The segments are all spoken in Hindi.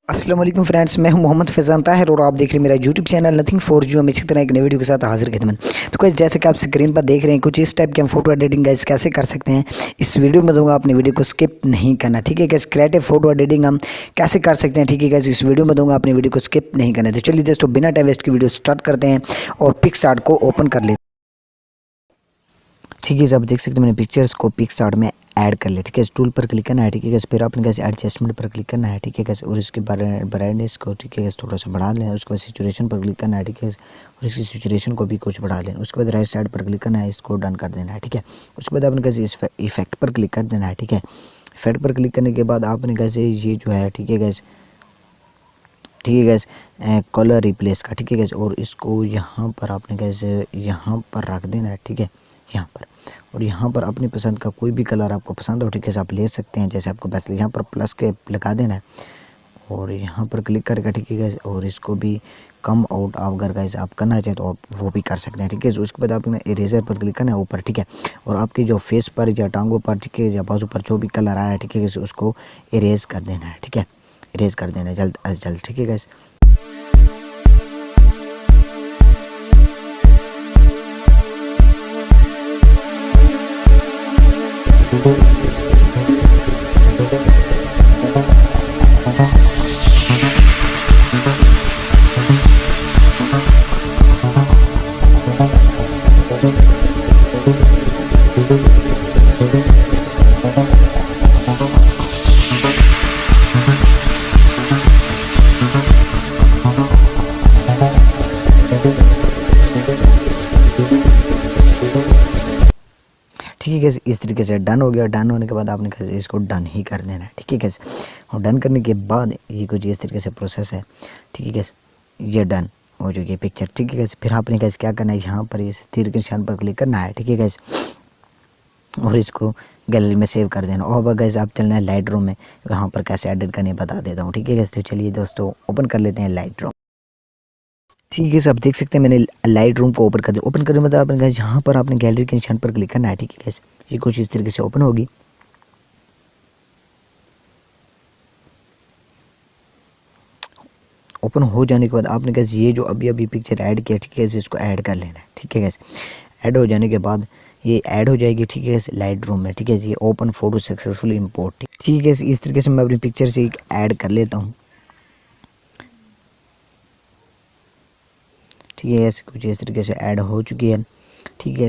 अस्सलाम वालेकुम फ्रेंड्स, मैं हूं मोहम्मद फैज़ान ताहिर और आप देख रहे हैं मेरा YouTube channel nothing for you. हम इसी तरह एक नई वीडियो के साथ हाजिर खिदमत। तो गाइस, जैसे कि आप स्क्रीन पर देख रहे हैं, कुछ इस टाइप की हम फोटो एडिटिंग गाइस कैसे कर सकते हैं इस वीडियो में दूंगा। आपने वीडियो को स्किप नहीं करना, ठीक है गाइस। क्रिएटिव फोटो एडिटिंग हम कैसे कर सकते हैं, ठीक है गाइस, इस वीडियो में दूंगा, आपने वीडियो को स्किप नहीं करना। तो चलिए दोस्तों, बिना टाइम वेस्ट की वीडियो स्टार्ट करते हैं और पिक्सआर्ट को ओपन कर लेते हैं। ठीक है, आप देख सकते हैं मैंने पिक्चर्स को पिक्सआर्ट में ऐड कर लिया। ठीक है, इस टूल पर क्लिक करना है। ठीक है, फिर आपने कैसे एडजस्टमेंट पर क्लिक करना है। ठीक है, और इसके ब्राइटनेस को, ठीक है, थोड़ा सा बढ़ा लेना है। उसके बाद सिचुएशन पर क्लिक करना है। ठीक है, और इसकी सिचुएशन को भी कुछ बढ़ा लेना। उसके बाद राइट साइड पर क्लिक करना है, इसको डन कर देना है। ठीक है, उसके बाद आपने कैसे इस इफेक्ट पर क्लिक कर देना है। ठीक है, इफेक्ट पर क्लिक करने के बाद आपने कैसे ये जो है, ठीक है गैस, ठीक है गैस, कलर रिप्लेस का, ठीक है गैस, और इसको यहाँ पर आपने कैसे यहाँ पर रख देना है। ठीक है, यहाँ पर, और यहाँ पर अपनी पसंद का कोई भी कलर आपको पसंद हो, ठीक है, आप ले सकते हैं जैसे आपको बेस्ट। यहाँ पर प्लस के लगा देना है और यहाँ पर क्लिक करके, ठीक है गैस, और इसको भी कम आउट अगर गैस आप करना चाहें तो आप वो भी कर सकते हैं। ठीक है, उसके बाद आपने इरेजर पर क्लिक करना है ऊपर। ठीक है, और आपके जो फेस पर या टांगों पर, ठीक है, या बाजू पर जो भी कलर आया है, ठीक है, उसको इरेज कर देना है। ठीक है, इरेज कर देना है जल्द अज जल्द। ठीक है गैस, ठीक है गैस, इस तरीके से डन हो गया। डन होने के बाद आपने कैसे इसको डन ही कर देना है। ठीक है गैस, और डन करने के बाद ये कुछ इस तरीके से प्रोसेस है। ठीक है गैस, ये डन हो चुकी है पिक्चर। ठीक है गैस, फिर आपने कैसे क्या करना है, यहाँ पर इस तीर के निशान पर क्लिक करना है। ठीक है गैस, और इसको गैलरी में सेव कर देना। और अब गैस आप चलना है लाइट रूम में, वहाँ पर कैसे एडिट करने बता देता हूँ। ठीक है गैस, तो चलिए दोस्तों ओपन कर लेते हैं लाइट रूम। ठीक है सर, आप देख सकते हैं मैंने लाइट रूम को ओपन कर दिया। ओपन करने के बाद आपने गैस यहाँ पर आपने गैलरी के निशान पर क्लिक करना है। ठीक है गैस, ये कुछ इस तरीके से ओपन होगी। ओपन हो जाने के बाद आपने गैस ये जो अभी अभी पिक्चर ऐड किया, ठीक है, इसको ऐड कर लेना है। ठीक है गैस, ऐड हो जाने के बाद ये ऐड हो जाएगी। ठीक है गैस, लाइट रूम में। ठीक है, ये ओपन फोटो सक्सेसफुली इंपोर्ट। ठीक है गैस, इस तरीके से मैं अपनी पिक्चर से एक ऐड कर लेता हूँ। ठीक है गैस, कुछ इस तरीके से ऐड हो चुकी है। ठीक है,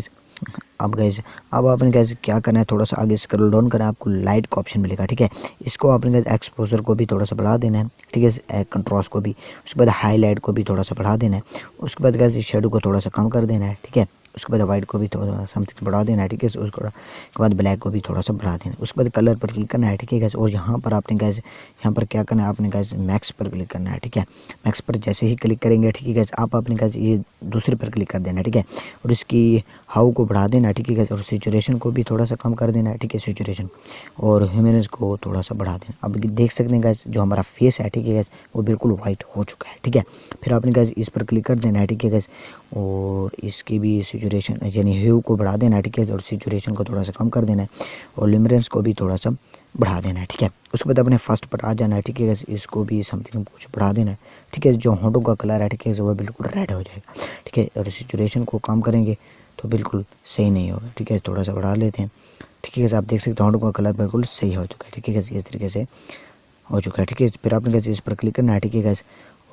अब गैस, अब आपने कैसे क्या करना है, थोड़ा सा आगे स्क्रॉल डाउन करना है, आपको लाइट का ऑप्शन मिलेगा। ठीक है, इसको आपने कैसे एक्सपोजर को भी थोड़ा सा बढ़ा देना है। ठीक है, कंट्रास्ट को भी, उसके बाद हाईलाइट को भी थोड़ा सा बढ़ा देना है। उसके बाद कैसे शेडो को थोड़ा सा कम कर देना है। ठीक है, उसके बाद वाइट को भी थोड़ा समथिंग बढ़ा देना है। ठीक है, उसके बाद ब्लैक को भी थोड़ा सा बढ़ा देना है। उसके बाद कलर पर क्लिक करना है। ठीक है गैस, और यहाँ पर आपने गैस, यहाँ पर क्या करना है, आपने गैस मैक्स पर क्लिक करना है। ठीक है, मैक्स पर जैसे ही क्लिक करेंगे, ठीक है गैस, आप अपने गैस ये दूसरे पर क्लिक कर देना है। ठीक है, और इसकी हाउ को बढ़ा देना है। ठीक है गैस, और सिचुएशन को भी थोड़ा सा कम कर देना है। ठीक है, सिचुएशन और ह्यूमनेस को थोड़ा सा बढ़ा देना। अब देख सकते हैं गैस, जो हमारा फेस है, ठीक है गैस, वो बिल्कुल वाइट हो चुका है। ठीक है, फिर आपने गैस इस पर क्लिक कर देना है। ठीक है गैस, और इसकी भी सिचुएशन यानी ह्यू को बढ़ा देना है। ठीक है, और सिचुएशन को थोड़ा सा कम कर देना है और ल्यूमिनेंस को भी थोड़ा सा बढ़ा देना है। ठीक है, उसके बाद अपने फर्स्ट पर आ जाना है। ठीक है गैस, इसको भी समथिंग कुछ बढ़ा देना है। ठीक है, जो होंठों का कलर है, ठीक है, वो बिल्कुल रेड हो जाएगा। ठीक है, और सिचुएशन को कम करेंगे तो बिल्कुल सही नहीं होगा। ठीक है, थोड़ा सा बढ़ा लेते हैं। ठीक है, आप देख सकते हैं होंठों का कलर बिल्कुल सही हो चुका है। ठीक है, इस तरीके से हो चुका है। ठीक है, फिर आपने कैसे इस पर क्लिक करना है। ठीक है गैस,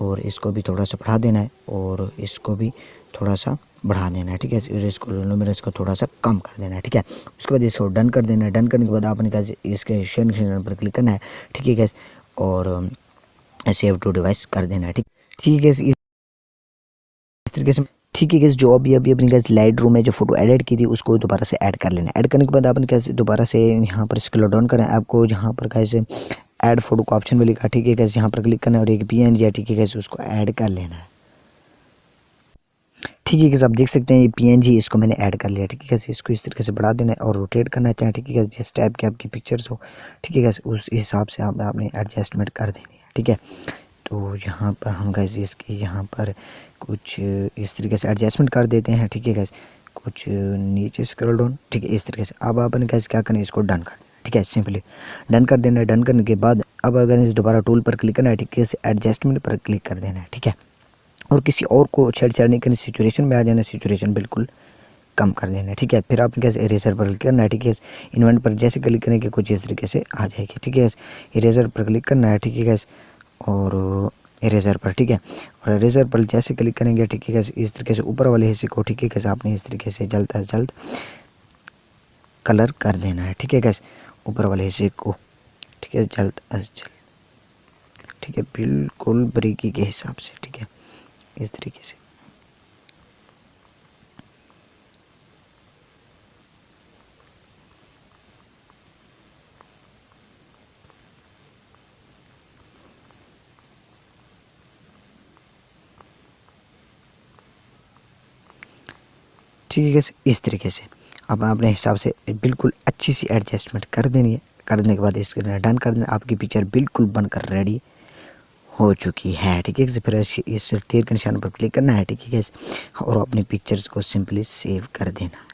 और इसको भी थोड़ा सा बढ़ा देना है और इसको भी थोड़ा सा बढ़ा देना है। ठीक है, इसको लुमिनस को थोड़ा सा कम कर देना है। ठीक है, उसके बाद इसको डन कर देना है। डन करने के बाद आपने कैसे इसके शेयर निशान पर क्लिक करना है। ठीक है गैस, और सेव टू डिवाइस कर देना है। ठीक है गैस, इस तरीके से। ठीक है गैस, जो अभी अभी अपनी गैस लाइट रूम में जो फोटो एडिट की थी उसको दोबारा से ऐड कर लेना है। ऐड करने के बाद आपने कैसे दोबारा से यहाँ पर स्क्रॉल डाउन करना है। आपको यहाँ पर कैसे ऐड फोटो का ऑप्शन मिलेगा। ठीक है गैस, यहाँ पर क्लिक करना है और एक PNG है, ठीक है गैस, उसको ऐड कर लेना है। ठीक है गैस, आप देख सकते हैं ये PNG, इसको मैंने ऐड कर लिया। ठीक है गैस, इसको इस तरीके से बढ़ा देना है और रोटेट करना चाहें। ठीक है गैस, जिस टाइप की आपकी पिक्चर्स हो, ठीक है गैस, उस हिसाब से आपने एडजस्टमेंट कर देनी है। ठीक है, तो यहाँ पर हम गैस इसके यहाँ पर कुछ इस तरीके से एडजस्टमेंट कर देते हैं। ठीक है गैस, कुछ नीचे स्क्रॉल डाउन। ठीक है, इस तरीके से अब आपने गैस क्या करना है, इसको डन कर। ठीक है, सिंपली डन कर देना है। डन करने के बाद अब अगर इस दोबारा टूल पर क्लिक करना है, ठीक है, एडजस्टमेंट पर क्लिक कर देना है, ठीक है, और किसी और को छेड़छाड़ नहीं करनी, सिचुएशन में आ जाना, सिचुएशन बिल्कुल कम कर देना है, ठीक है। फिर आपने कैसे इरेजर पर क्लिक करना है, ठीक है, इन्वेंट पर जैसे क्लिक करेंगे कुछ इस तरीके से आ जाएगी, ठीक है। इरेजर पर क्लिक करना है, ठीक है, और इरेजर पर, ठीक है, और इरेजर पर जैसे क्लिक करेंगे, ठीक है, इस तरीके से ऊपर वाले हिस्से को, ठीक है, आपने इस तरीके से जल्द अज जल्द कलर कर देना है, ठीक है गैस, ऊपर वाले हिस्से को, ठीक है, जल्द अज जल्द, ठीक है, बिल्कुल बारीकी के हिसाब से, ठीक है, इस तरीके से। ठीक है गैस, इस तरीके से अब अपने हिसाब से बिल्कुल अच्छी सी एडजस्टमेंट कर देनी है। करने के बाद इसके डन कर देना, आपकी पिक्चर बिल्कुल बनकर रेडी हो चुकी है, ठीक है। फिर इस तीर के निशान पर क्लिक करना है, ठीक है, और अपनी पिक्चर्स को सिंपली सेव कर देना।